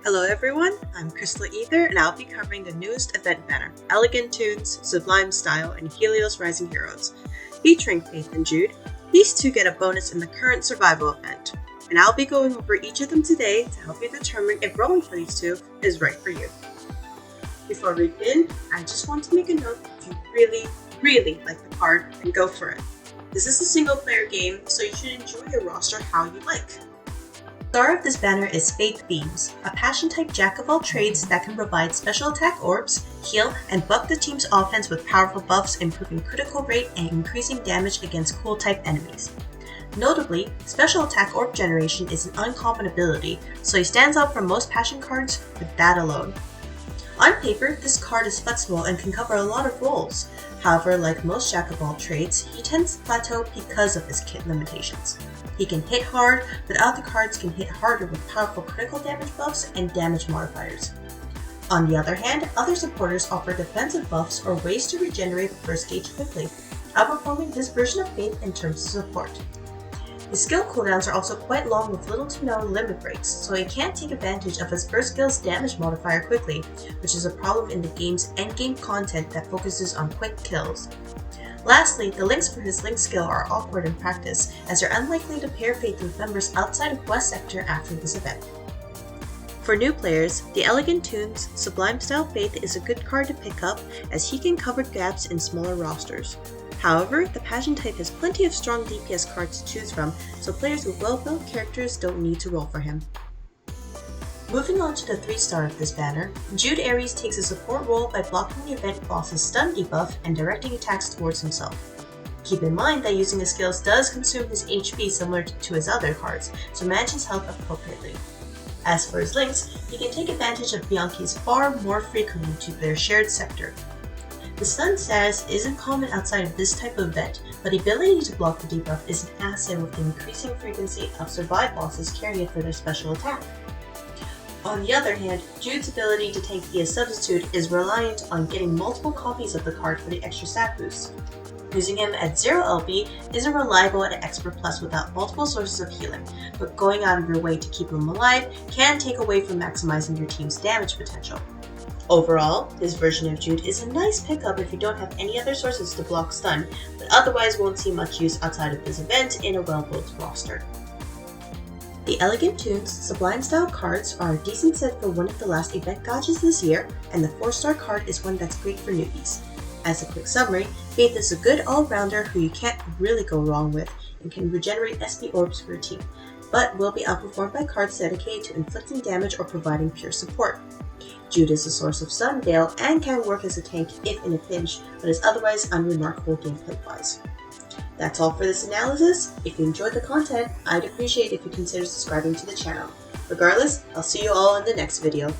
Hello everyone, I'm Crystal Ether and I'll be covering the newest event banner, Elegant Tunes, Sublime Style, and heliosrisingheroes. Featuring Faith and Jude, these two get a bonus in the current survival event, and I'll be going over each of them today to help you determine if rolling for these two is right for you. Before we begin, I just want to make a note that if you really like the card, then go for it. This is a single player game, so you should enjoy your roster how you like. The star of this banner is Faith Beams, a passion-type jack-of-all-trades that can provide special attack orbs, heal, and buck the team's offense with powerful buffs, improving critical rate and increasing damage against cool-type enemies. Notably, Special Attack Orb generation is an uncommon ability, so he stands out from most passion cards with that alone. On paper, this card is flexible and can cover a lot of roles. However, like most jack-of-all-trades, he tends to plateau because of his kit limitations. He can hit hard, but other cards can hit harder with powerful critical damage buffs and damage modifiers. On the other hand, other supporters offer defensive buffs or ways to regenerate burst gauge quickly, outperforming this version of Faith in terms of support. His skill cooldowns are also quite long with little to no limit breaks, so he can't take advantage of his first skill's damage modifier quickly, which is a problem in the game's endgame content that focuses on quick kills. Lastly, the links for his link skill are awkward in practice, as you're unlikely to pair Faith with members outside of West Sector after this event. For new players, the Elegant Tunes Sublime Style Faith is a good card to pick up, as he can cover gaps in smaller rosters. However, the Passion type has plenty of strong DPS cards to choose from, so players with well-built characters don't need to roll for him. Moving on to the 3-star of this banner, Jude Ares takes a support role by blocking the event boss's stun debuff and directing attacks towards himself. Keep in mind that using his skills does consume his HP similar to his other cards, so manage his health appropriately. As for his links, he can take advantage of Bianchi's far more frequently due to their shared sector. The stun status isn't common outside of this type of event, but the ability to block the debuff is an asset with the increasing frequency of survive bosses carrying it for their special attack. On the other hand, Jude's ability to tank via substitute is reliant on getting multiple copies of the card for the extra stat boost. Using him at 0 LB isn't reliable at Expert Plus without multiple sources of healing, but going out of your way to keep him alive can take away from maximizing your team's damage potential. Overall, this version of Jude is a nice pickup if you don't have any other sources to block stun, but otherwise won't see much use outside of this event in a well-built roster. The Elegant Tunes Sublime Style cards are a decent set for one of the last event gachas this year, and the 4-star card is one that's great for newbies. As a quick summary, Faith is a good all-rounder who you can't really go wrong with and can regenerate SP orbs for your team, but will be outperformed by cards dedicated to inflicting damage or providing pure support. Jude is a source of stun veil and can work as a tank if in a pinch, but is otherwise unremarkable gameplay-wise. That's all for this analysis. If you enjoyed the content, I'd appreciate if you consider subscribing to the channel. Regardless, I'll see you all in the next video.